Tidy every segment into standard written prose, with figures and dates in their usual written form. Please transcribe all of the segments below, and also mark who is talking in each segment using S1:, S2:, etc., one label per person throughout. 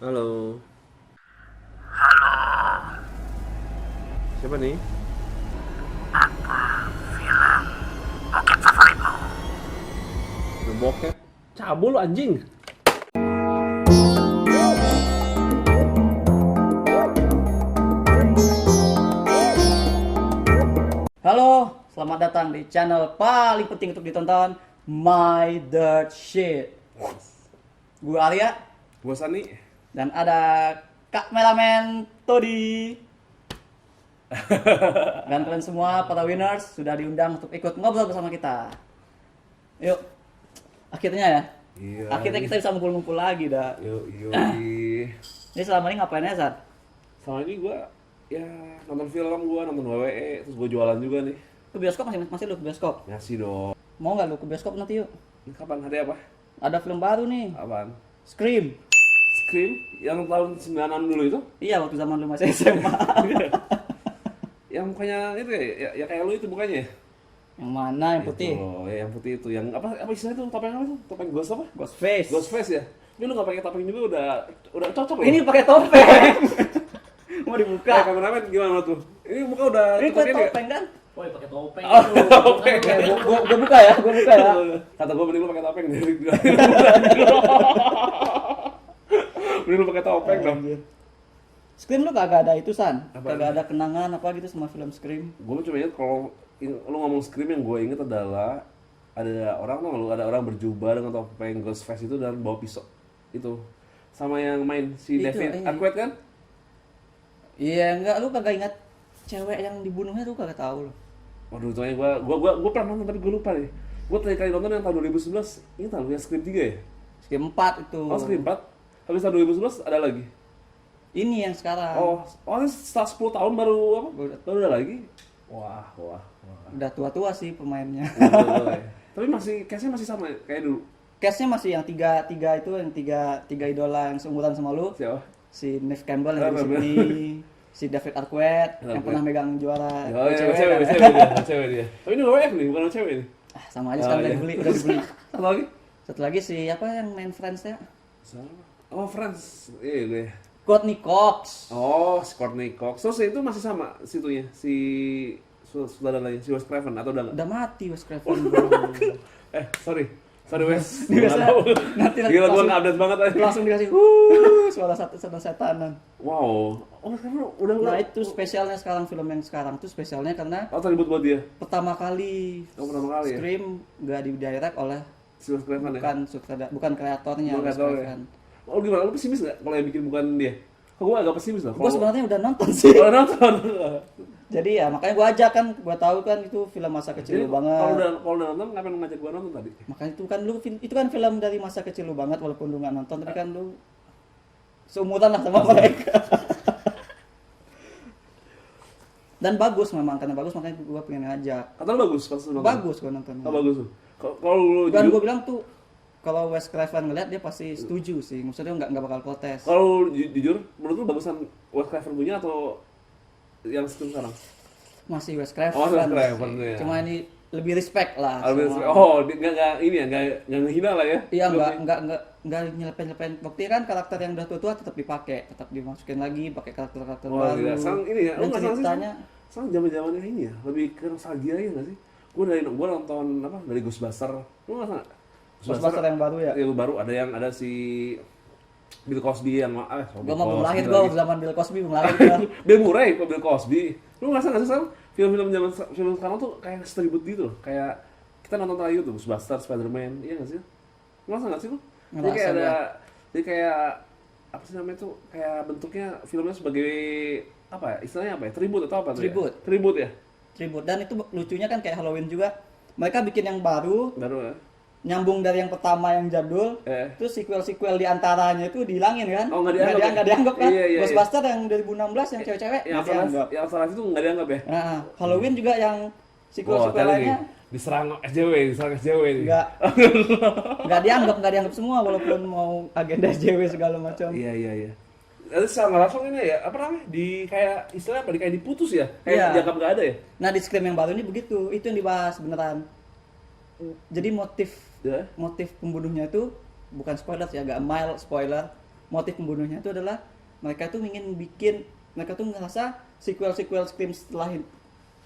S1: Halo,
S2: Halo,
S1: siapa nih?
S2: film bokep favoritmu?
S1: Film bokep. Cabul lu anjing.
S3: Halo, selamat datang di channel paling penting untuk ditonton, My Dirt Shit. Gue Arya
S1: Gua Sani.
S3: dan ada Kak Melamen Todi. Dan kalian semua para winners sudah diundang untuk ikut ngobrol bersama kita. Yuk, akhirnya ya.
S1: Iya.
S3: Akhirnya kita bisa ngumpul-ngumpul lagi dah.
S1: Yuk.
S3: Ini selama ini ngapain ya, Sat?
S1: Sama ini gua ya nonton film, gua nonton WWE, terus gua jualan juga nih.
S3: Ke bioskop masih lu ke bioskop?
S1: Ngasih dong.
S3: Mau nggak lu ke bioskop nanti yuk?
S1: Ini kapan hari apa?
S3: Ada film baru nih,
S1: Apaan?
S3: Scream.
S1: Scream yang tahun 90-an dulu itu?
S3: Iya, waktu zaman lu masih SMA.
S1: Yang mukanya itu ya kayak lu itu mukanya ya?
S3: Yang mana yang putih?
S1: Itu loh, ya yang putih itu. Yang apa istilahnya itu? Topeng apa itu? Topeng ghost apa?
S3: Ghost face.
S1: Ghost face ya? Ini lu nggak pakai topeng juga udah cocok loh.
S3: Ini pakai topeng. Mau dibuka.
S1: Kameramen gimana tuh? Ini muka udah
S3: Ini
S1: cocok
S3: pakai
S1: ya?
S3: topeng kan?
S4: Woi pakai topeng
S1: Oh,
S4: itu.
S1: topeng.
S3: Gue buka ya, gue buka ya.
S1: Kata gue mending lu pakai topeng deh. Mending lu pakai topeng dong.
S3: Scream lu kagak ada itu San?
S1: Apaan?
S3: Kagak ada kenangan apa gitu sama film Scream?
S1: Gue cuma inget kalau lu ngomong Scream, yang gue inget adalah ada orang tuh lu, ada orang berjubah dengan topeng ghost face itu dan bawa pisau itu, sama yang main si
S3: Itu,
S1: David
S3: iya.
S1: Arquette kan?
S3: Iya enggak, lu kagak ingat cewek yang dibunuhnya tuh kagak tahu lu.
S1: Waduh, soalnya gue pernah nonton tapi gue lupa nih. Gue terakhir kali nonton yang tahun 2011, ini tahun yang Scream 3 ya?
S3: Scream 4 itu.
S1: Oh, Scream 4? Habis tahun 2011 ada lagi?
S3: Ini yang sekarang.
S1: Ini setelah 10 tahun baru apa?
S3: Baru-
S1: Baru ada lagi? Wah.
S3: Udah tua-tua sih pemainnya.
S1: Betul, ya. Tapi case-nya masih sama ya, kayak dulu.
S3: Cast-nya masih yang tiga itu, yang tiga idola yang seumuran sama lu.
S1: Siapa?
S3: Si Neve Campbell yang
S1: Ah,
S3: dari Sydney, si David Arquette yang
S1: Arquette.
S3: pernah megang juara
S1: Oh iya,
S3: cewek
S1: cewek
S3: kan?
S1: dia. Tapi ini WF nih, bukan cewek nih.
S3: Ah, sama aja sekarang
S1: Oh,
S3: udah
S1: iya.
S3: dibeli, udah dibeli.
S1: Apa lagi?
S3: Satu lagi si apa yang main Friends ya?
S1: Sama. Oh, Friends. Iya gue.
S3: Courtney Cox.
S1: Oh, si Courtney Cox. Terus itu masih sama situnya, si saudara lain, si Wes Craven atau udah enggak?
S3: Udah mati Wes Craven. bro.
S1: Sorry Wes.
S3: Dia biasa nanti
S1: Gila, gue
S3: langsung-
S1: nggak update banget aja.
S3: langsung dikasih suara setanan.
S1: Wow. Oh, sekarang udah.
S3: Nah itu spesialnya sekarang, film yang sekarang tuh spesialnya karena
S1: Oh, tribut buat dia.
S3: pertama kali
S1: Pertama kali ya?
S3: Scream gak di-direct oleh
S1: Si Wes Craven ya?
S3: bukan kreatornya
S1: Bukan
S3: Wes
S1: kreator ya?
S3: Craven.
S1: Oh, gimana? Lu pesimis nggak kalau yang bikin bukan dia? Kok gue agak pesimis lah.
S3: Gue sebenarnya udah nonton sih.
S1: Kalau nonton.
S3: Jadi ya makanya gue ajak kan, gue tahu kan itu film masa kecil
S1: Jadi
S3: lu banget.
S1: kalau udah nonton, ngapain lu ngajak gue nonton tadi?
S3: Makanya itu kan film dari masa kecil lu banget, walaupun lu nggak nonton tapi kan lu seumuran lah sama mereka. Dan bagus memang, karena bagus makanya gue pengen ngajak.
S1: Kata lu bagus pas lu nonton?
S3: Bagus gue nontonnya.
S1: Oh, bagus tuh. Kalau lu
S3: Dan
S1: jujur,
S3: gue bilang tuh kalau Wes Craven ngeliat dia pasti setuju sih, maksudnya nggak bakal protes.
S1: kalau lu jujur, menurut lu bagusan Wes Craven punya atau yang sekarang?
S3: Masih Wes Craven.
S1: Oh, Wes Craven, ya.
S3: Cuma ini lebih respect lah. sama-
S1: Oh, dia nggak ini ya, nggak ngehina lah ya?
S3: Iya
S1: Belum-
S3: nggak nyelepen-nyelepen. Bukti kan karakter yang udah tua tetap dipakai, tetap dimasukin lagi pakai karakter
S1: Wah,
S3: baru.
S1: gila. Sekarang ini ya, lu
S3: Dan
S1: nggak salah sih,
S3: ceritanya
S1: sekarang zaman-zamannya ini ya, lebih ke nostalgia ya nggak sih? Gue nonton apa dari Ghostbuster, lu nggak salah?
S3: Ghostbuster yang baru ya.
S1: Yang baru ada si Bill Cosby yang
S3: Gua mau belum lahir, gua zaman Bill Cosby belum lahir. Gua.
S1: Bill Murray kok Bill Cosby. Lu ngerasa nggak sih sekarang film-film film sekarang tuh kayak seribut gitu loh, kayak kita nonton terakhir tuh Ghostbuster, Spider-Man, iya nggak sih? Lu ngerasa nggak sih lu? Jadi
S3: Ngerasa
S1: kayak
S3: gua.
S1: jadi kayak apa sih namanya tuh, kayak bentuknya filmnya sebagai apa ya, istilahnya apa ya, tribut atau apa tuh
S3: Tribut.
S1: ya? Tribut ya?
S3: Tribut. Dan itu lucunya kan kayak Halloween juga. Mereka bikin yang baru,
S1: Baru ya?
S3: nyambung dari yang pertama yang jadul, terus sequel di antaranya itu dihilangin kan?
S1: Oh, nggak dianggap ya?
S3: nggak dianggap kan?
S1: Iya.
S3: Ghostbuster yang 2016 yang cewek-cewek
S1: Yang
S3: nggak dianggap.
S1: Afterlife itu nggak dianggap ya?
S3: Nah, Halloween juga yang sequel
S1: Wah,
S3: lainnya
S1: diserang SJW nih.
S3: nggak dianggap semua, walaupun mau agenda SJW segala macam.
S1: Iya. Lalu secara langsung ini ya, apa namanya? Di kayak istilah apa? Kayak diputus ya? Kayak
S3: Iya.
S1: dianggap nggak ada ya?
S3: Nah di Scream yang baru ini begitu, itu yang dibahas beneran. Jadi motif
S1: Ya.
S3: pembunuhnya itu bukan spoiler ya, agak mild spoiler. motif pembunuhnya itu adalah mereka tuh ngerasa sequel Scream setelah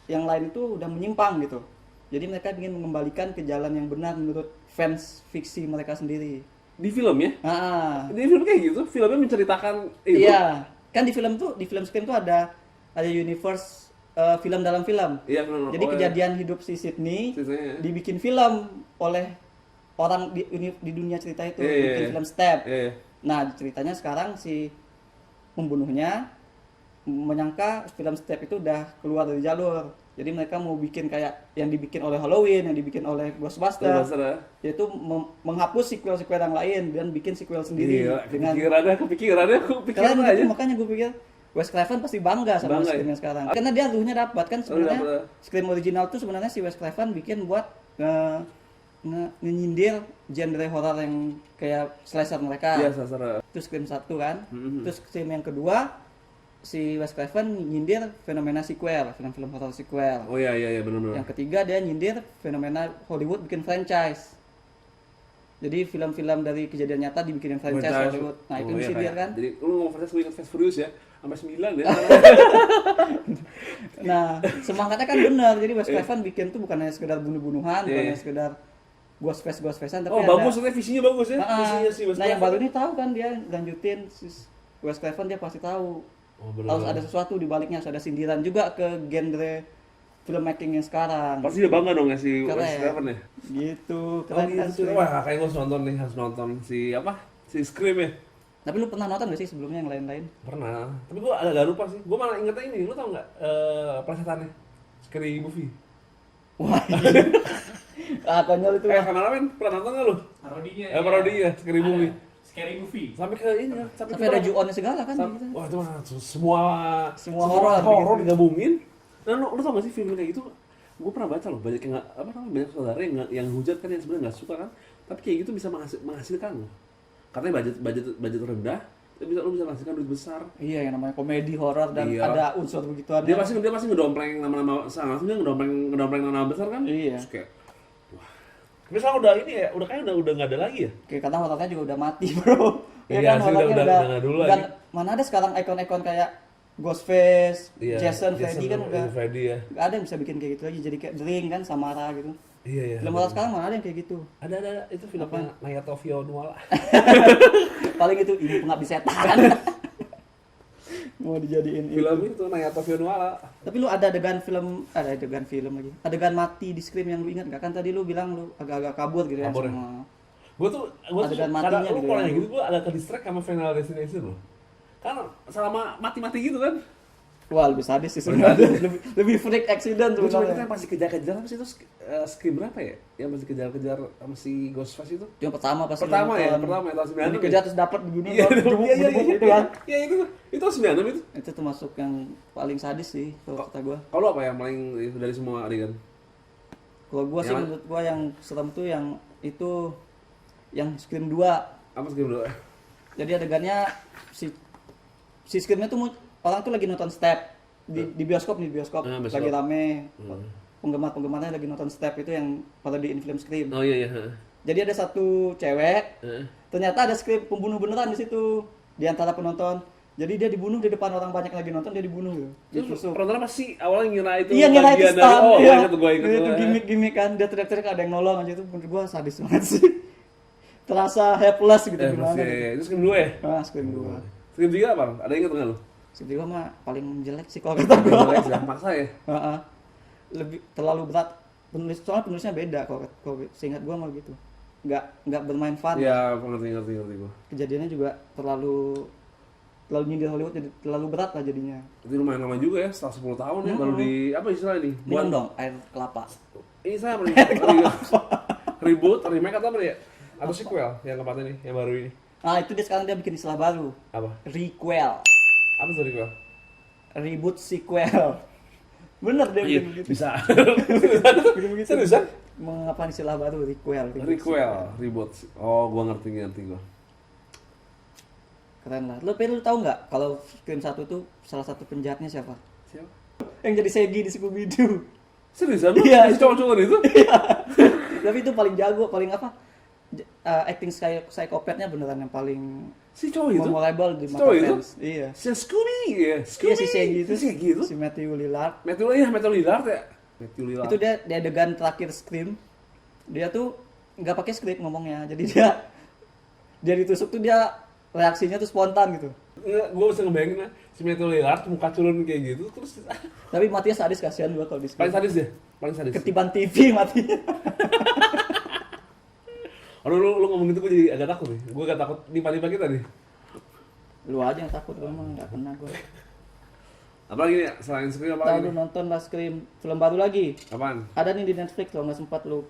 S3: yang lain itu udah menyimpang gitu. Jadi mereka ingin mengembalikan ke jalan yang benar menurut fans fiksi mereka sendiri.
S1: Di film ya?
S3: Ah,
S1: Di film kayak gitu, filmnya menceritakan itu.
S3: iya, kan di film Scream tuh ada universe film dalam film.
S1: Iya, benar.
S3: Jadi kejadian hidup si Sydney
S1: Ceritanya.
S3: dibikin film oleh orang di dunia cerita itu,
S1: Iya,
S3: bikin
S1: iya.
S3: film Step.
S1: Iya.
S3: Nah, ceritanya sekarang si pembunuhnya menyangka film Step itu udah keluar dari jalur. Jadi mereka mau bikin kayak yang dibikin oleh Halloween, yang dibikin oleh Ghostbusters,
S1: Ghostbusters, ya.
S3: yaitu menghapus sequel-sequel yang lain dan bikin sequel sendiri
S1: Iya,
S3: dengan
S1: kepikirannya
S3: keren
S1: aja.
S3: gitu. Makanya gue pikir Wes Craven pasti bangga sama
S1: Bangga,
S3: Scream
S1: ya?
S3: yang sekarang. Karena dia ruhnya dapat kan sebenarnya.
S1: dapat.
S3: Scream original tuh sebenarnya si Wes Craven bikin buat nyindir genre horor yang kayak slasher mereka.
S1: Iya, sasar.
S3: Itu Scream 1 kan.
S1: Mhm.
S3: Terus Scream yang kedua si Wes Craven nyindir fenomena sequel, film-film horor sequel.
S1: Oh iya benar.
S3: Yang ketiga dia nyindir fenomena Hollywood bikin franchise. Jadi film-film dari kejadian nyata dibikinin franchise Hollywood. Nah, itu
S1: iya,
S3: disindir kan.
S1: Jadi lu ngomong franchise, gue ingat Fast Furious ya. Sampai 9 ya.
S3: Nah, semangatnya kan benar. Jadi Wes Craven bikin tuh bukan hanya sekedar bunuh-bunuhan, bukan hanya sekedar Ghostface-an, tapi
S1: Oh,
S3: ada
S1: bagus, ternyata visinya bagus ya. Visinya si Wes
S3: nah, yang
S1: Craven.
S3: baru ini tahu kan dia lanjutin si Wes Craven, dia pasti tahu.
S1: Oh, benar.
S3: Harus ada sesuatu di baliknya, harus ada sindiran juga ke genre filmmaking yang sekarang.
S1: Pasti dia bangga dong ya si
S3: Keren.
S1: Wes Craven ya.
S3: Gitu,
S1: Oh,
S3: keren kan.
S1: gitu. Wah, kayak gue harus nonton nih, harus nonton si apa? Si Scream ya.
S3: Tapi lu pernah nonton gak sih sebelumnya yang lain-lain?
S1: Pernah. Tapi gue agak lupa sih. Gue malah ingetnya ini. Lu tau nggak pelesetannya? Scary Movie.
S3: Wah, iya. Konyol itu.
S1: Kameramen pernah nonton nggak lu?
S4: Parodinya.
S1: Parodinya Scary Movie.
S4: Scary Movie.
S1: Sampai ke ini ya.
S3: Tapi ada Ju-onnya segala kan gitu.
S1: Wah, itu mah semua
S3: horor
S1: horor
S3: gitu.
S1: digabungin. Dan lu tau gak sih film kayak gitu? Gue pernah baca loh, banyak yang nggak apa namanya, banyak saudara yang hujat kan, yang sebenarnya nggak suka kan. Tapi kayak gitu bisa menghasilkan loh. Katanya budget rendah, lu bisa menghasilkan duit besar.
S3: Iya, yang namanya komedi horor dan
S1: Iya.
S3: ada unsur begituan.
S1: Dia pasti ngedompleng nama-nama, langsung dia ngedompleng nama besar kan.
S3: Iya.
S1: Terus kayak, wah. Tapi sekarang udah ini ya, udah nggak ada lagi ya.
S3: Kayak kadang horornya juga udah mati, Bro. Ya
S1: Iya
S3: kan,
S1: sih,
S3: horornya
S1: udah nggak dulu lagi.
S3: mana ada sekarang ikon-ikon kayak Ghostface,
S1: Iya,
S3: Jason, Freddy kan udah
S1: Freddy ya.
S3: nggak ada yang bisa bikin kayak gitu lagi. Jadi kayak The Ring kan, Samara gitu.
S1: Iya.
S3: Film horor sekarang mana ada yang kayak gitu.
S1: Ada itu filmnya Naya Tovio Nuala.
S3: Paling itu ini pengabdi setan. Mau dijadiin ini.
S1: Film itu Naya Tovio Nuala.
S3: Tapi lu ada adegan film lagi. Adegan mati di Scream yang lu ingat nggak? Kan tadi lu bilang lu agak-agak kabur gitu
S1: Kabur ya?
S3: ya semua.
S1: Gue tuh
S3: Adegan matinya
S1: kadang
S3: gitu
S1: kalau
S3: ya.
S1: yang gitu gue agak ke distract sama Final Destination loh. Karena selama mati-mati gitu kan.
S3: Wah, lebih sadis sih sebenarnya. lebih freak accident
S1: Gue cuma
S3: sebenarnya.
S1: kita masih kejar-kejar apa sih itu Scream berapa ya? Yang masih kejar-kejar sama si Ghostface itu.
S3: Yang pertama pas
S1: Pertama ya, tahun 96.
S3: Yang dikejar terus dapat begini,
S1: Iya,
S3: jebuk gitu kan.
S1: Iya itu 96 itu.
S3: Itu termasuk yang paling sadis sih kalau kata gua.
S1: Kalau apa yang paling itu dari semua adegan?
S3: Kalau gua sih
S1: Yang-
S3: menurut gua yang serem tuh yang itu yang Scream 2.
S1: Apa Scream dulu?
S3: Jadi adegannya si Scream-nya tuh orang tuh lagi nonton Step di bioskop nih, bioskop
S1: Ah, bioskop.
S3: lagi rame. Penggemar-penggemarnya lagi nonton Step itu yang pada di film Scream.
S1: Oh iya.
S3: Jadi ada satu cewek,
S1: Heeh.
S3: ternyata ada Scream pembunuh beneran di situ di antara penonton. Jadi dia dibunuh di depan orang banyak lagi nonton, dia dibunuh gitu.
S1: Terus
S3: Ditusuk.
S1: penonton pasti awalnya ngira itu
S3: Iya, ngira itu
S1: bagian dari-
S3: stunt.
S1: Oh,
S3: Iya.
S1: gue inget.
S3: Itu gimmick-gimmick kan, dia teriak-teriak ada yang nolong aja, itu menurut gua sadis banget sih. Terasa helpless gitu gimana.
S1: Iya. Itu Scream 2 ya?
S3: Ah, Scream 2.
S1: Scream 3 apa? Ada inget nggak lu?
S3: Scream 3 mah paling jelek sih kalau kata gua.
S1: Jangan maksa ya.
S3: Heeh. Lebih terlalu berat. Soalnya penulisnya beda kalau seingat gua mah gitu. Nggak bermain fun.
S1: Iya, ngerti gue.
S3: Kejadiannya juga terlalu nyindir Hollywood, jadi terlalu berat lah jadinya.
S1: Itu lumayan lama juga ya, setelah 10 tahun ya, baru di, apa istilahnya nih?
S3: Minum dong air kelapa.
S1: Ini saya reboot, remake atau apa ya? Atau sequel yang keempat ini, yang baru ini?
S3: Nah itu dia sekarang dia bikin istilah baru,
S1: Apa?
S3: requel,
S1: Apa tuh sequel?
S3: reboot sequel. Bener dia bikin begitu.
S1: Bisa.
S3: Bikin begitu.
S1: Seriusan?
S3: Mengapa istilah baru requel?
S1: Requel, reboot. Oh, gua ngerti gua.
S3: Keren lah. Lu tahu nggak kalau Scream 1 tuh salah satu penjahatnya siapa?
S1: Siapa?
S3: Yang jadi Shaggy di Scooby-Doo.
S1: Seriusan lu?
S3: Iya.
S1: Si cowok-cowok itu?
S3: Tapi itu paling jago, paling apa? Acting psikopatnya beneran yang paling
S1: Si cowok itu?
S3: memorable di
S1: Si
S3: mata
S1: cowok itu?
S3: fans. Iya.
S1: Si Scooby ya?
S3: Iya si Shaggy itu,
S1: Si gitu?
S3: si Matthew Lillard.
S1: Matthew Lillard ya? Matthew Lillard.
S3: Itu dia di adegan terakhir Scream. Dia tuh nggak pakai skrip ngomongnya. Jadi dia ditusuk tuh dia reaksinya tuh spontan gitu.
S1: Nggak, gue bisa ngebayangin lah, si Matthew Lillard muka culun kayak gitu, terus
S3: Tapi matinya sadis, kasihan gua kalau di
S1: paling
S3: Scream.
S1: sadis ya? Paling sadis.
S3: Ketiban TV matinya.
S1: Aduh, lu ngomong gitu gue jadi agak takut nih. Gue agak takut nipa-nipa kita nih.
S3: Lu aja yang takut, gua mah nggak pernah gua.
S1: Apalagi nih, selain Scream apa
S3: Tahu
S1: lagi
S3: lu
S1: nih?
S3: nonton lah Scream, film baru lagi.
S1: Apaan?
S3: Ada nih di Netflix, kalau nggak sempat lu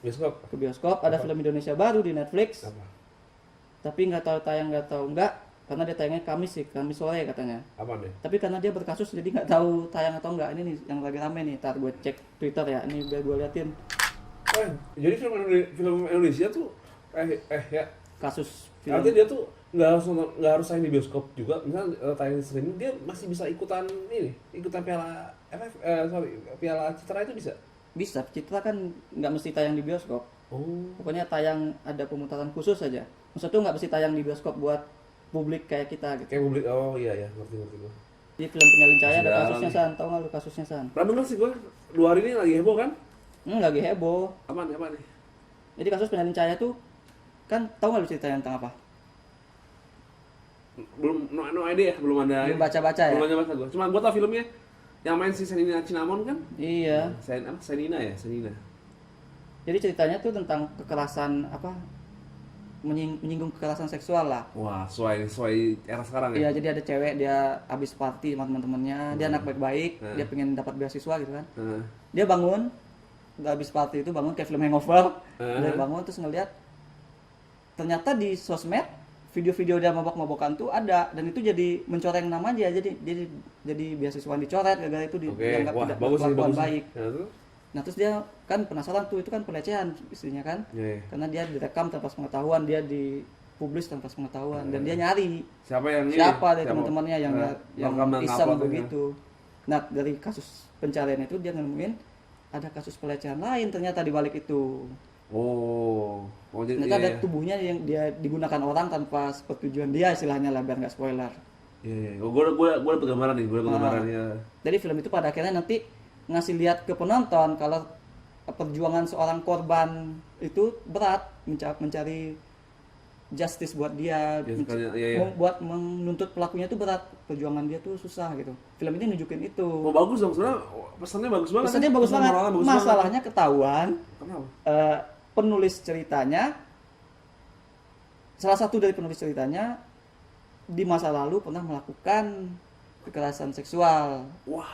S1: Bioskop?
S3: ke bioskop, ada film Indonesia baru di Netflix.
S1: Apa?
S3: Tapi nggak tahu tayang nggak tahu enggak, karena dia tayangnya Kamis sih, Kamis sore katanya.
S1: Apaan deh?
S3: Tapi karena dia berkasus jadi nggak tahu tayang atau enggak. Ini nih yang lagi rame nih, tar gue cek Twitter ya, ini biar gue liatin
S1: Jadi film Indonesia tuh ya
S3: kasus film.
S1: artinya dia tuh nggak harus tayang di bioskop juga. Misalnya tayang di streaming, dia masih bisa ikutan piala piala Citra itu bisa.
S3: Bisa, Citra kan nggak mesti tayang di bioskop.
S1: Oh.
S3: Pokoknya tayang ada pemutaran khusus saja. Maksudnya tuh nggak mesti tayang di bioskop buat publik kayak kita gitu.
S1: Kayak publik. Oh iya ya, ngerti gue.
S3: Di film Penyalin Cahaya ada
S1: Sudah
S3: kasusnya
S1: nih.
S3: San, tau nggak lu kasusnya San?
S1: Pernah denger sih gue 2 hari ini lagi heboh kan?
S3: Lagi heboh.
S1: Apaan nih?
S3: Jadi kasus Penyalin Cahaya tuh kan tau nggak lu ceritanya tentang apa?
S1: Belum no idea, belum ada.
S3: Belum baca-baca ya?
S1: Belum baca gue. Cuma gue tau filmnya yang main si Senina Cinnamon kan?
S3: Iya.
S1: Senina ya, Senina.
S3: Jadi ceritanya tuh tentang kekerasan apa? Menyinggung kekerasan seksual lah.
S1: Wah, sesuai era sekarang ya.
S3: Iya, jadi ada cewek dia habis party sama teman-temannya, dia anak baik-baik, dia pengen dapat beasiswa gitu kan.
S1: Heeh.
S3: Dia bangun, udah habis party itu bangun kayak film Hangover.
S1: Uh-huh.
S3: Dia bangun terus ngeliat ternyata di sosmed video-video dia mabok-mabokan tuh ada dan itu jadi mencoreng nama dia, jadi beasiswa dicoret gara-gara itu
S1: Oke,
S3: dianggap
S1: wah
S3: tidak
S1: bagus nih,
S3: berkelakuan
S1: bagus.
S3: baik.
S1: Ya, tuh.
S3: Nah terus dia kan penasaran tuh, itu kan pelecehan istrinya kan,
S1: Iya, iya.
S3: karena dia direkam tanpa pengetahuan, dia dipublis tanpa pengetahuan dan dia nyari
S1: Siapa yang ini?
S3: siapa dari teman-temannya yang
S1: rekam dan
S3: iseng
S1: ngupload
S3: begitu. Nah dari kasus pencarian itu dia nemuin ada kasus pelecehan lain ternyata di balik itu.
S1: Oh, jadi
S3: Ternyata ada
S1: iya.
S3: tubuhnya yang dia digunakan orang tanpa persetujuan dia, istilahnya lah biar nggak spoiler.
S1: Iya, iya. Gue dapet gambaran nih, gue dapet gambarannya.
S3: Jadi film itu pada akhirnya nanti ngasih lihat ke penonton kalau perjuangan seorang korban itu berat, mencari justice buat dia,
S1: Ya, sekalian, iya.
S3: buat menuntut pelakunya itu berat, perjuangan dia tuh susah gitu. Film ini nunjukin itu.
S1: Oh bagus dong, sebenarnya pesannya bagus banget.
S3: Pesannya
S1: kan?
S3: bagus
S1: Pesan
S3: banget.
S1: moralnya bagus
S3: Masalahnya ketahuan
S1: banget. Kenapa?
S3: penulis ceritanya, salah satu dari penulis ceritanya di masa lalu pernah melakukan kekerasan seksual.
S1: Wah,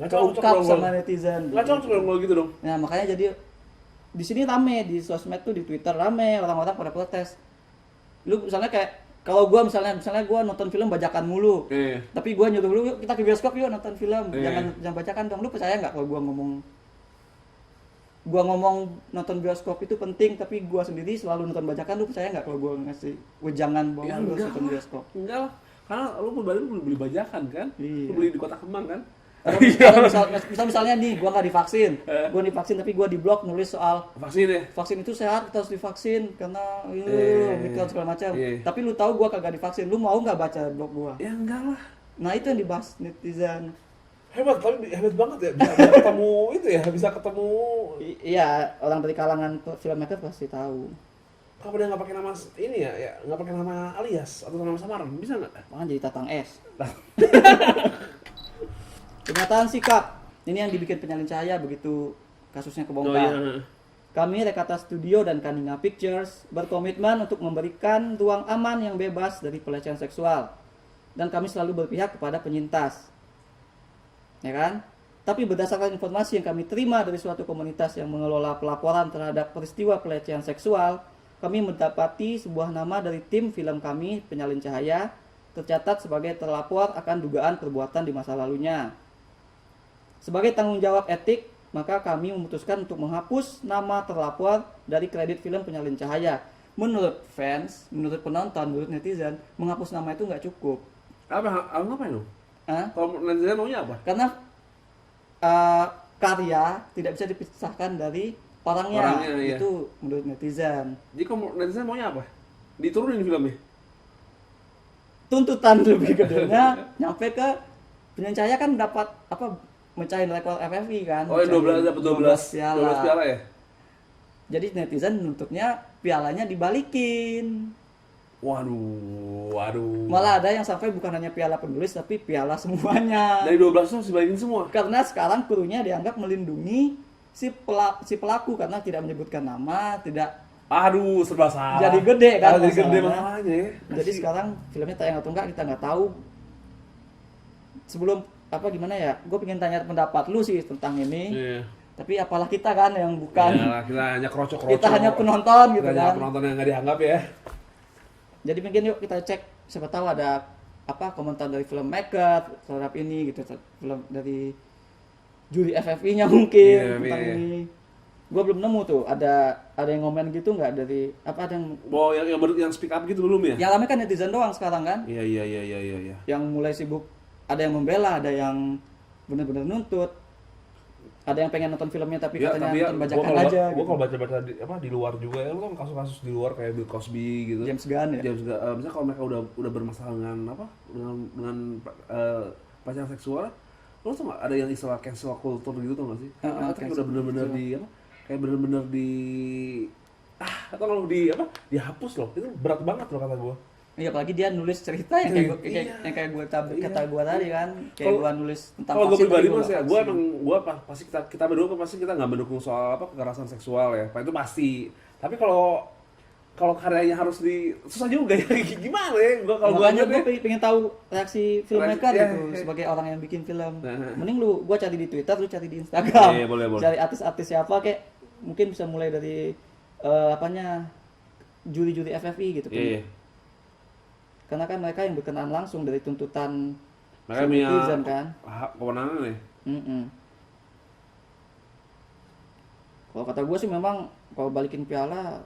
S1: nggak cocok
S3: Keungkap
S1: dong.
S3: sama netizen.
S1: Nggak cocok dong kalau gitu dong.
S3: Nah makanya jadi di sini rame, di sosmed tuh, di Twitter rame, orang-orang pada protes. Lu misalnya kayak kalau gua misalnya gua nonton film bajakan mulu,
S1: Iya.
S3: tapi gua nyuruh lu yuk kita ke bioskop yuk nonton film,
S1: Iya.
S3: jangan bajakan dong. Lu percaya nggak kalau gua ngomong nonton bioskop itu penting, tapi gua sendiri selalu nonton bajakan? Lu percaya nggak kalau gua ngasih wejangan bahwa
S1: Ya
S3: lu harus
S1: enggak
S3: nonton
S1: lah.
S3: bioskop?
S1: Enggak lah. Karena lu beli bajakan kan?
S3: Iya.
S1: Lu beli di Kota Kemang kan?
S3: Kalau misalnya nih gua nggak divaksin, gua divaksin tapi gua di blog nulis soal
S1: Vaksin ya?
S3: vaksin itu sehat, kita harus divaksin karena Omikron segala macam.
S1: Iya.
S3: Tapi lu tahu gua kagak divaksin, lu mau nggak baca blog gua?
S1: Ya enggak lah.
S3: Nah itu yang dibahas netizen.
S1: Hebat, tapi hebat banget ya. Bisa ketemu itu ya, bisa ketemu.
S3: Iya, orang dari kalangan filmmaker pasti tahu.
S1: Kalau dia nggak pakai nama ini ya nggak pakai nama alias atau nama samaran, bisa nggak?
S3: Makanya jadi Tatang S. Pernyataan sikap. Ini yang dibikin Penyalin Cahaya begitu kasusnya kebongkar.
S1: iya.
S3: Kami Rekata Studio dan Kaninga Pictures berkomitmen untuk memberikan ruang aman yang bebas dari pelecehan seksual. Dan kami selalu berpihak kepada penyintas. Ya kan? Tapi berdasarkan informasi yang kami terima dari suatu komunitas yang mengelola pelaporan terhadap peristiwa pelecehan seksual, kami mendapati sebuah nama dari tim film kami, Penyalin Cahaya, tercatat sebagai terlapor akan dugaan perbuatan di masa lalunya. Sebagai tanggung jawab etik, maka kami memutuskan untuk menghapus nama terlapor dari kredit film Penyalin Cahaya. Menurut fans, menurut penonton, menurut netizen, menghapus nama itu nggak cukup.
S1: Ngapain dong?
S3: Hah?
S1: Kalau netizen maunya apa?
S3: Karena karya tidak bisa dipisahkan dari orangnya,
S1: Orangnya, iya.
S3: itu menurut netizen.
S1: Jadi kalau netizen maunya apa? Diturunin filmnya?
S3: tuntutan lebih gedenya nyampe ke Penyelin Cahaya kan dapat apa mecahin rekor FFI kan.
S1: Oh, yang 12 dapat 12
S3: piala.
S1: 12 piala ya?
S3: Jadi netizen nuntutnya pialanya dibalikin.
S1: Waduh.
S3: Malah ada yang sampai bukan hanya piala penulis tapi piala semuanya.
S1: Dari 12 itu harus dibalikin semua.
S3: Karena sekarang krunya dianggap melindungi si pelaku karena tidak menyebutkan nama, tidak
S1: Aduh, serba salah.
S3: jadi gede kan.
S1: Jadi gede
S3: masalahnya.
S1: masalahnya ya.
S3: Jadi sekarang filmnya tayang atau enggak kita nggak tahu. Sebelum apa gimana ya? Gue pengen tanya pendapat lu sih tentang ini.
S1: Iya.
S3: Tapi apalah kita kan yang bukan.
S1: Yalah, kita hanya krocok-krocok.
S3: Kita hanya penonton gitu
S1: Kita hanya
S3: kan.
S1: penonton yang nggak dianggap ya.
S3: Jadi mungkin yuk kita cek siapa tahu ada apa komentar dari filmmaker terhadap ini gitu, film dari juri FFI-nya mungkin
S1: Iya,
S3: tentang
S1: iya.
S3: ini. Gua belum nemu tuh ada yang ngomen gitu nggak dari apa ada yang
S1: Oh, yang speak up gitu belum ya?
S3: yang ramai kan netizen doang sekarang kan,
S1: Iya.
S3: yang mulai sibuk, ada yang membela, ada yang benar-benar nuntut, ada yang pengen nonton filmnya tapi
S1: Ya,
S3: katanya
S1: tapi ya,
S3: nonton
S1: gua
S3: bajakan
S1: kalau
S3: aja
S1: gua
S3: gitu.
S1: kalau baca-baca di luar juga ya, lu kan kasus-kasus di luar kayak Bill Cosby gitu.
S3: James Gunn ya.
S1: James Gunn, misalnya kalau mereka udah bermasalah dengan apa? Dengan pacaran seksual, lu tuh nggak ada yang istilah cancel culture gitu tuh nggak sih? Karena kayak
S3: cancel
S1: udah bener-bener
S3: culture.
S1: di apa? Kayak bener-bener di atau kalau di apa? Dihapus loh. Itu berat banget loh kata gua.
S3: Iya, apalagi dia nulis cerita yang kayak gua,
S1: Iya.
S3: yang kayak gue kata
S1: Iya.
S3: gue tadi kan, kayak
S1: Kalau-
S3: gue nulis tentang
S1: Kalau gue
S3: vaksin,
S1: pribadi
S3: tapi gua
S1: mas ya,
S3: nggak
S1: gue
S3: vaksin.
S1: emang pasti kita berdua pasti kita nggak mendukung soal apa kekerasan seksual ya, itu pasti. Tapi kalau karyanya harus susah juga ya, gimana ya?
S3: Makanya gue pengen tahu reaksi filmmaker
S1: Iya,
S3: gitu
S1: iya.
S3: sebagai orang yang bikin film.
S1: Nah.
S3: Mending gue cari di Twitter, lu cari di Instagram.
S1: Iya, boleh.
S3: Cari artis-artis siapa kayak mungkin bisa mulai dari juri-juri FFI gitu kan.
S1: Iya.
S3: Karena kan mereka yang berkenaan langsung dari tuntutan
S1: Mereka punya
S3: netizen kan.
S1: kewenangan ya.
S3: Kalau kata gue sih memang kalau balikin piala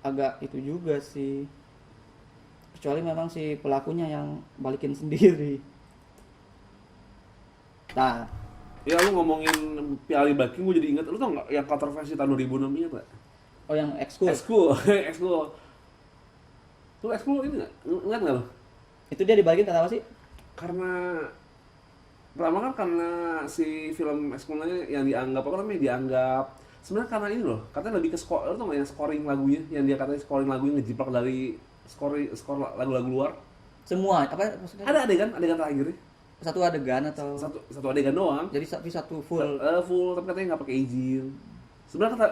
S3: agak itu juga sih. Kecuali memang si pelakunya yang balikin sendiri. Nah,
S1: Ya lu ngomongin Piala Baki, gue jadi inget, lu tau nggak yang kontroversi tahun 2006 inget nggak?
S3: oh yang ekskul.
S1: Ekskul. Lu ekskul ini nggak? Ingat nggak lu?
S3: Itu dia dibalikin karena apa sih?
S1: Karena pertama kan karena si film ekskulnya yang dianggap sebenarnya karena ini loh, katanya lebih ke skor, lu tau nggak yang scoring lagunya, yang dia katanya scoring lagunya ngejiplak dari skor lagu-lagu luar.
S3: Semua apa maksudnya?
S1: Ada adegan terakhirnya,
S3: Satu adegan atau
S1: satu adegan doang.
S3: jadi satu full.
S1: Full, tapi katanya nggak pakai izin. Sebenarnya kata,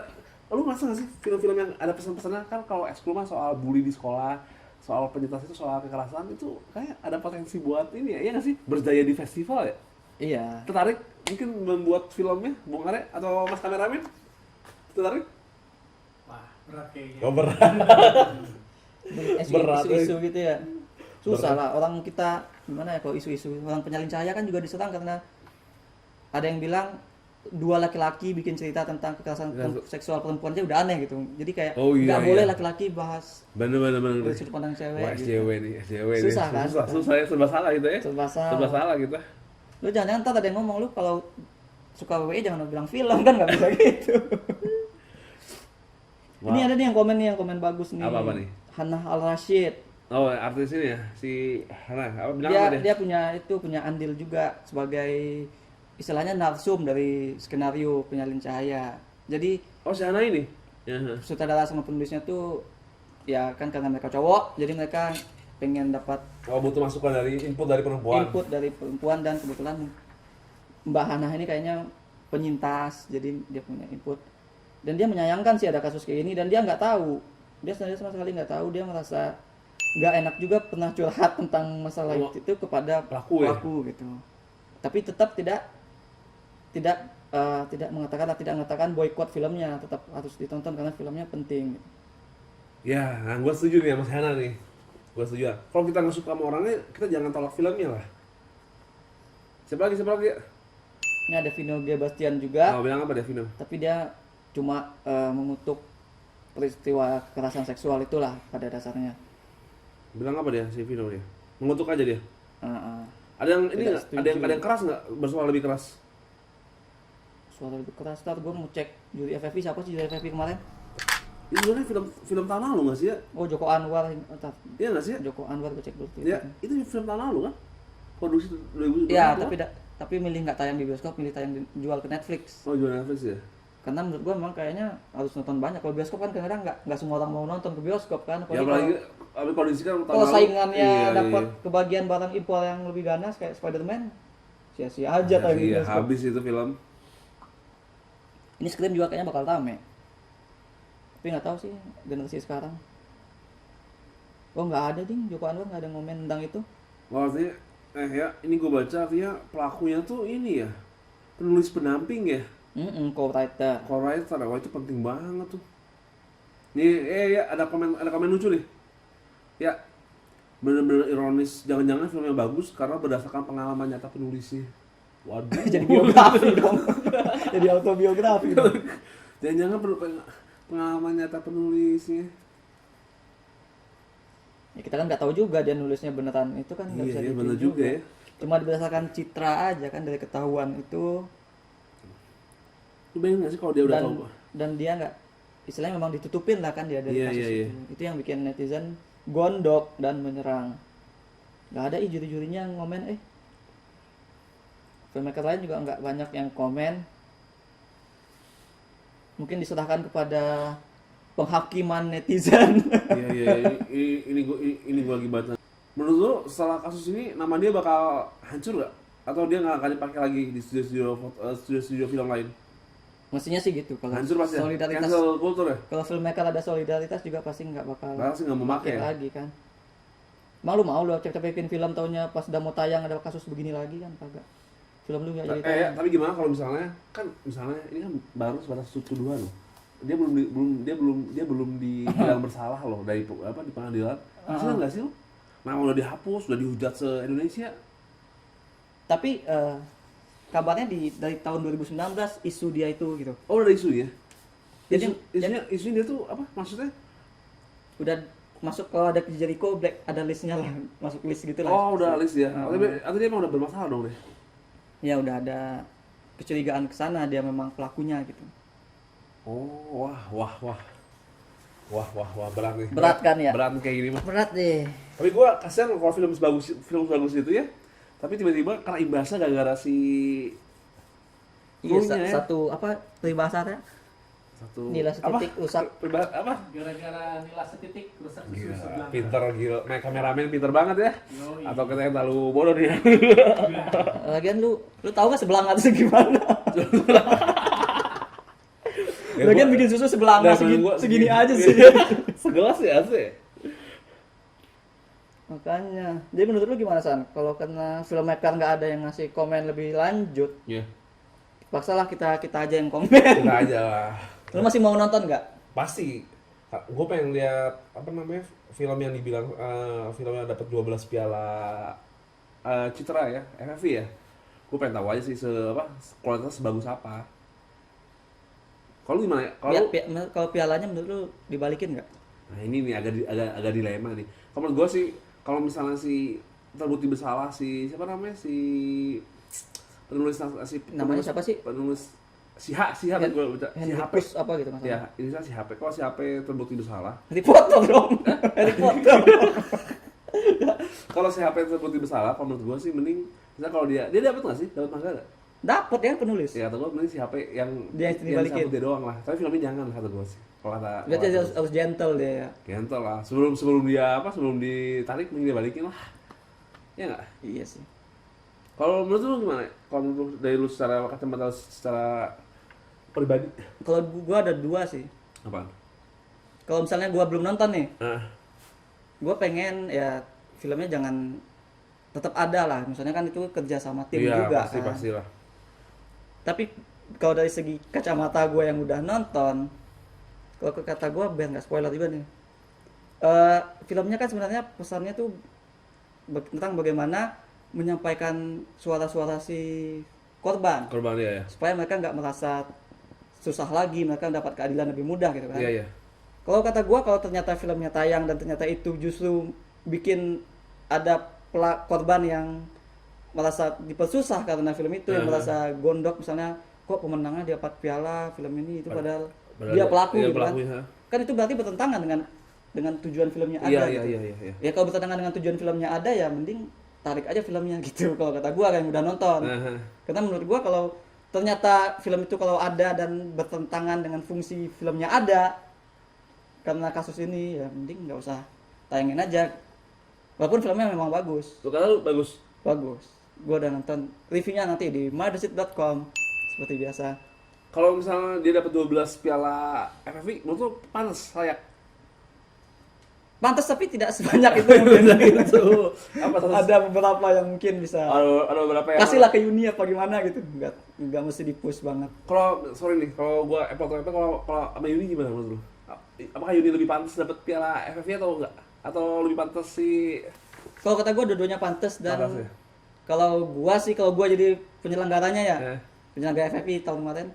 S1: lu ngerasa nggak sih film-film yang ada pesan-pesannya kan kalau ekskul mah soal bully di sekolah, soal penyintas itu, soal kekerasan itu kayak ada potensi buat ini ya, iya nggak sih? Berjaya di festival ya?
S3: Iya.
S1: Tertarik mungkin membuat filmnya, Bung Are atau Mas Kameramen? Tertarik?
S4: Wah, berat kayaknya.
S1: Oh, berat. Berat,
S3: Isu-isu gitu ya. Susah lah orang kita gimana ya kalau isu-isu orang Penyalin Cahaya kan juga diserang karena ada yang bilang dua laki-laki bikin cerita tentang kekerasan seksual perempuan aja udah aneh gitu. Jadi kayak
S1: Oh, iya,
S3: nggak
S1: iya.
S3: boleh laki-laki bahas
S1: Bener.
S3: dari sudut pandang cewek.
S1: Wah,
S3: gitu.
S1: SJW nih.
S3: Susah kan?
S1: Susah ya, serba salah gitu ya.
S3: Serba salah.
S1: Serba salah gitu.
S3: Lu jangan ntar ada yang ngomong lu kalau suka WWE jangan bilang film kan nggak bisa gitu.
S1: Wah.
S3: Ini ada nih yang komen bagus nih.
S1: Apa nih?
S3: Hannah Al Rashid.
S1: Oh, artis ini ya, si Hana, apa bilang apa
S3: Dia punya andil juga sebagai istilahnya narsum dari skenario Penyalin Cahaya. Jadi
S1: Oh, si Hana ini? Ya.
S3: sutradara sama penulisnya tuh ya kan karena mereka cowok, jadi mereka pengen dapat
S1: Oh, butuh masukan dari input dari perempuan.
S3: input dari perempuan dan kebetulan Mbak Hana ini kayaknya penyintas, jadi dia punya input. Dan dia menyayangkan sih ada kasus kayak ini dan dia nggak tahu. Dia sendiri sama sekali nggak tahu, dia merasa nggak enak juga pernah curhat tentang masalah itu kepada
S1: Pelaku ya?
S3: gitu. Tapi tetap tidak mengatakan boykot filmnya, tetap harus ditonton karena filmnya penting.
S1: Ya, nah gue setuju nih sama Mas Hana nih. Gue setuju. Kalau kita nggak suka sama orangnya, kita jangan tolak filmnya lah. Siapa lagi?
S3: Ini ada Vino G. Bastian juga,
S1: Oh, bilang apa dia, Vino?
S3: tapi dia cuma mengutuk peristiwa kekerasan seksual itulah pada dasarnya.
S1: Bilang apa dia, si Vino dia? Mengutuk aja dia. Ada yang ini
S3: Tidak
S1: nggak?
S3: setuju.
S1: Ada yang keras nggak? Bersuara lebih keras?
S3: Suara lebih keras, ntar gue mau cek juri FFI siapa sih juri FFI kemarin?
S1: Ini sebenarnya film tahun lalu nggak sih ya?
S3: Oh, Joko Anwar, entar.
S1: Iya nggak sih ya?
S3: Joko Anwar gue cek dulu.
S1: Ya, itu film tahun lalu kan? Produksi 2020.
S3: Iya,
S1: kan?
S3: tapi milih nggak tayang di bioskop, milih tayang jual ke Netflix.
S1: Oh, jual Netflix ya?
S3: Karena menurut gua memang kayaknya harus nonton banyak. Kalau bioskop kan kadang-kadang nggak semua orang mau nonton ke bioskop kan.
S1: Ya apalagi kondisi kan tahun
S3: kalau
S1: lalu.
S3: saingannya
S1: Iya,
S3: dapat
S1: iya.
S3: kebagian barang impor yang lebih ganas kayak Spider-Man, sia-sia aja tayang di
S1: Iya,
S3: bioskop.
S1: habis itu film.
S3: Ini Scream juga kayaknya bakal rame. Tapi nggak tahu sih generasi sekarang. Oh nggak ada ding, Joko Anwar nggak ada ngomen tentang itu.
S1: Wah, artinya, ya, ini gue baca artinya pelakunya tuh ini ya, penulis pendamping ya,
S3: Co-writer.
S1: co-writer. Wah, itu penting banget tuh. Nih, ya ada komen lucu nih. Ya, bener-bener ironis. Jangan-jangan filmnya bagus karena berdasarkan pengalaman nyata penulisnya. Waduh.
S3: Jadi biografi dong. Jadi autobiografi dong.
S1: Jangan-jangan pengalaman nyata penulisnya.
S3: Ya kita kan nggak tahu juga dia nulisnya beneran itu kan nggak bisa
S1: Iya,
S3: dibikin
S1: bener juga ya.
S3: Cuma berdasarkan citra aja kan dari ketahuan itu
S1: Lu bayangin gak sih kalau dia udah
S3: dan
S1: tahu?
S3: dan dia nggak istilahnya memang ditutupin lah kan dia dari
S1: Iya,
S3: kasus
S1: iya,
S3: itu. Itu yang bikin netizen gondok dan menyerang. Nggak ada juri-jurinya yang ngomen filmmaker lain juga nggak banyak yang komen. Mungkin diserahkan kepada penghakiman netizen.
S1: Iya, ini gua lagi baca. Menurut lu setelah kasus ini nama dia bakal hancur gak? Atau dia nggak akan dipakai lagi di studio film lain?
S3: Mestinya sih gitu. Kalau
S1: Hancur pasti ya?
S3: solidaritas,
S1: Cancel culture ya?
S3: kalau filmmaker ada solidaritas juga pasti nggak bakal
S1: Bakal sih nggak mau pakai
S3: pakai
S1: ya?
S3: lagi kan. Malu mau lu capek bikin film taunya pas udah mau tayang ada kasus begini lagi kan kagak. Film lu nggak jadi
S1: Ya,
S3: tayang.
S1: tapi gimana kalau misalnya ini kan baru sebatas tuduhan loh. Dia belum dibilang bersalah loh dari di pengadilan. Hasilnya nggak sih lo? Nama udah dihapus, udah dihujat se-Indonesia.
S3: Tapi kabarnya dari tahun 2019 isu dia itu gitu.
S1: Oh, udah ada isu ya?
S3: Jadi-
S1: Isunya dia tuh apa maksudnya?
S3: Udah masuk kalau ada ke Jericho Black ada listnya lah, masuk list gitu lah.
S1: Oh, udah list ya.
S3: Oh.
S1: Atau dia emang udah bermasalah dong deh.
S3: Ya udah ada kecurigaan ke sana dia memang pelakunya gitu.
S1: Oh, wah, berat nih.
S3: Berat kan ya?
S1: Berat kayak gini mah.
S3: Berat deh.
S1: Tapi gua kasihan kalau film bagus itu ya. Tapi tiba-tiba kena imbasnya gara-gara si
S3: Iya,
S1: krunya ya.
S3: satu apa peribahasanya?
S1: Satu
S3: Nilai setitik rusak.
S1: Apa?
S4: Gara-gara nilai setitik rusak susu
S1: Gila,
S4: sebelah.
S1: pinter gila. Kameramen pinter banget ya.
S4: Yoi.
S1: Atau kita yang terlalu bodoh nih.
S3: Lagian lu tahu gak sebelah atasnya gimana?
S1: Ya,
S3: Lagian
S1: gua-
S3: bikin susu sebelah
S1: Nah,
S3: segini aja sih.
S1: Segelas ya sih.
S3: Makanya. Jadi menurut lu gimana San? Kalau kena filmmaker nggak ada yang ngasih komen lebih lanjut,
S1: Iya.
S3: paksalah kita aja yang komen.
S1: Kita aja lah.
S3: Lu masih mau nonton nggak?
S1: Pasti. Gue pengen lihat apa namanya film yang dibilang film yang dapat 12 piala citra ya, FFI ya. Gue pengen tahu aja sih kualitas sebagus apa. Kalau gimana ya?
S3: Kalau pialanya menurut lu dibalikin nggak?
S1: Nah ini nih agak dilema nih. Kalau menurut gue sih, kalau misalnya si terbukti bersalah siapa namanya
S3: Namanya siapa sih?
S1: Penulis si H gue baca si
S3: Henry
S1: HP.
S3: Puss apa gitu masalah?
S1: Ya, ini si HP. Kalau si HP terbukti bersalah,
S3: Harry Potter dong. Harry Potter.
S1: kalau si HP terbukti bersalah, kalau menurut gue sih mending misalnya kalau dia dapat nggak sih? Dapat mangga nggak?
S3: Dapat ya penulis.
S1: Ya, kata gue mending si HP yang
S3: Dia yang dibalikin.
S1: sabut dia doang lah. Tapi filmnya jangan kata gue sih. Kalau kata
S3: Berarti
S1: kalau kata
S3: harus gentle dia ya.
S1: gentle lah. Sebelum ditarik mending dia balikin lah. Ya nggak?
S3: Iya sih.
S1: Kalau menurut lu gimana? Kalau menurut dari lu secara kacamata secara pribadi
S3: Kalau gua ada dua sih.
S1: apaan?
S3: Kalau misalnya gua belum nonton nih, gua pengen ya filmnya jangan tetap ada lah. Misalnya kan itu kerja sama tim
S1: Iya,
S3: juga kan.
S1: pastilah.
S3: Tapi kalau dari segi kacamata gua yang udah nonton, kalau ke kata gua biar nggak spoiler juga nih. Filmnya kan sebenarnya pesannya tuh tentang bagaimana menyampaikan suara-suara si korban
S1: Korban dia ya.
S3: supaya mereka nggak merasa susah lagi, mereka dapat keadilan lebih mudah gitu kan.
S1: Iya.
S3: Kalau kata gua, kalau ternyata filmnya tayang dan ternyata itu justru bikin ada korban yang merasa dipersusah karena film itu, yang merasa gondok misalnya kok pemenangnya dapat piala film ini itu padahal
S1: Padahal
S3: dia pelaku
S1: iya,
S3: gitu kan.
S1: pelakunya, ha.
S3: Kan itu berarti bertentangan dengan tujuan filmnya ada
S1: Iya,
S3: gitu.
S1: iya.
S3: Ya kalau bertentangan dengan tujuan filmnya ada ya mending tarik aja filmnya gitu kalau kata gua yang udah nonton.
S1: Nah,
S3: Karena menurut gua kalau ternyata film itu kalau ada dan bertentangan dengan fungsi filmnya ada karena kasus ini ya mending nggak usah tayangin aja. Walaupun filmnya memang bagus.
S1: tuh kata lu bagus.
S3: Bagus. Gua udah nonton reviewnya nanti di mytheseat.com seperti biasa.
S1: Kalau misalnya dia dapat 12 piala FFV, menurut lu panas layak?
S3: Pantas tapi tidak sebanyak itu yang bilang gitu.
S1: Apa tuh?
S3: Ada beberapa yang mungkin bisa
S1: Ada beberapa yang
S3: kasihlah ke Uni apa gimana gitu. Enggak mesti di-push banget.
S1: Kalau sorry nih, kalau gua apple to apple, kalau sama Yuni gimana menurut lu? Apakah Yuni lebih pantas dapat piala FFV atau enggak? Atau lebih pantas si
S3: Kalau kata gua dua-duanya pantas dan
S1: Pantas ya?
S3: kalau gua jadi penyelenggaranya ya.
S1: Eh.
S3: Penyelenggara FFI tahun kemarin.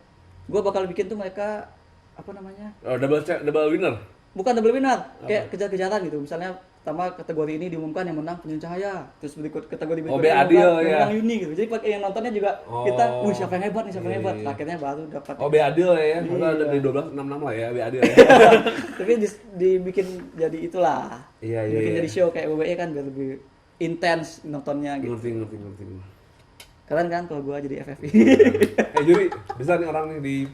S3: Gua bakal bikin tuh mereka apa namanya?
S1: double winner?
S3: Bukan double winner, kayak kejar-kejaran gitu. Misalnya pertama kategori ini diumumkan yang menang Penyusun Cahaya, terus berikut kategori
S1: Oh,
S3: berikutnya
S1: adil,
S3: yang
S1: ya.
S3: menang Yuni gitu. Jadi pakai yang nontonnya juga
S1: Oh.
S3: kita, siapa yang hebat nih, siapa yang
S1: Iya,
S3: hebat.
S1: iya.
S3: Akhirnya baru dapat.
S1: Oh, adil ya. Masa
S3: Iya.
S1: dari 12 6 lah ya, adil ya.
S3: Tapi dibikin jadi itulah.
S1: Iya, iya,
S3: Dibikin
S1: iya.
S3: jadi show kayak WWE kan biar lebih intens nontonnya gitu.
S1: Ngerti.
S3: Keren kan kalau gua jadi FFI.
S1: Juri, bisa nih orang nih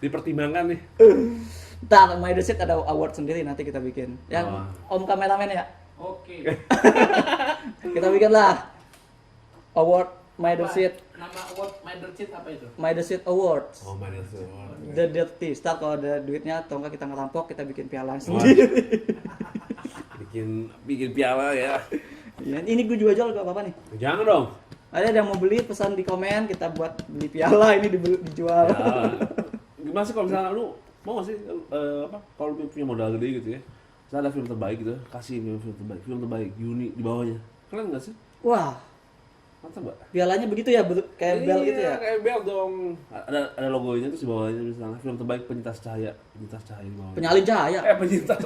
S1: dipertimbangkan nih.
S3: Ntar My The Seat ada award sendiri nanti kita bikin. Yang
S1: Oh.
S3: Om kameramen ya.
S4: Oke.
S3: Kita bikin lah award My The
S4: Apa?
S3: Seat,
S4: Nama award Minder Cheat apa itu?
S3: My The Seat Awards.
S1: Oh, my God.
S3: The Dirty Star kalau ada duitnya atau enggak kita ngerampok kita bikin piala
S1: Wah.
S3: sendiri.
S1: bikin piala ya.
S3: Ya, ini gue jual ke apa nih?
S1: Jangan dong.
S3: Ada yang mau beli pesan di komen kita buat beli piala ini dijual.
S1: Ya. Gimana sih kalau misalnya lu mau nggak sih kalau lu punya modal gede gitu ya, misalnya ada film terbaik gitu, kasih film terbaik Yuni di bawahnya, keren nggak sih?
S3: Wah,
S1: Mantap mbak.
S3: pialanya begitu ya kayak bel gitu ya.
S1: Kayak bel dong. Ada logonya tuh di bawahnya misalnya film terbaik penyintas cahaya di bawahnya.
S3: Penyalin cahaya.
S1: Penyintas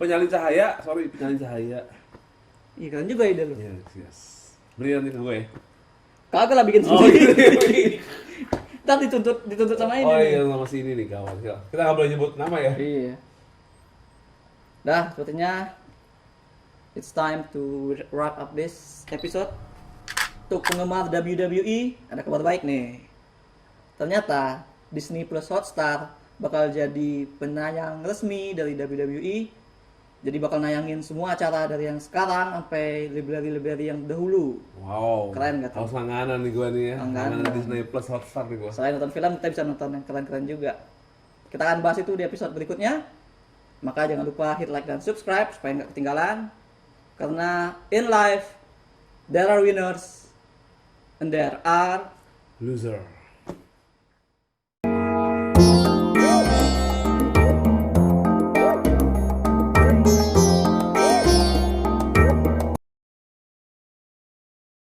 S1: penyalin cahaya, penyalin cahaya.
S3: Iya keren juga ide lu.
S1: Yes. Berikan nih ke gue.
S3: Kagak lah bikin
S1: Oh
S3: sendiri.
S1: gitu.
S3: Ntar dituntut sama ini.
S1: Oh
S3: nih.
S1: iya, nama si ini nih kawan. Kita nggak boleh nyebut nama ya.
S3: Iya. Dah, sepertinya it's time to wrap up this episode. Untuk penggemar WWE, ada kabar baik nih. Ternyata Disney Plus Hotstar bakal jadi penayang resmi dari WWE. Jadi bakal nayangin semua acara dari yang sekarang sampai library-library yang dahulu.
S1: Wow.
S3: Keren nggak tuh?
S1: Harus langganan nih gue nih ya.
S3: Langganan.
S1: Disney Plus Hotstar nih gue.
S3: Selain nonton film, kita bisa nonton yang keren-keren juga. Kita akan bahas itu di episode berikutnya. Maka jangan lupa hit like dan subscribe supaya nggak ketinggalan. Karena in life, there are winners and there are
S1: Loser.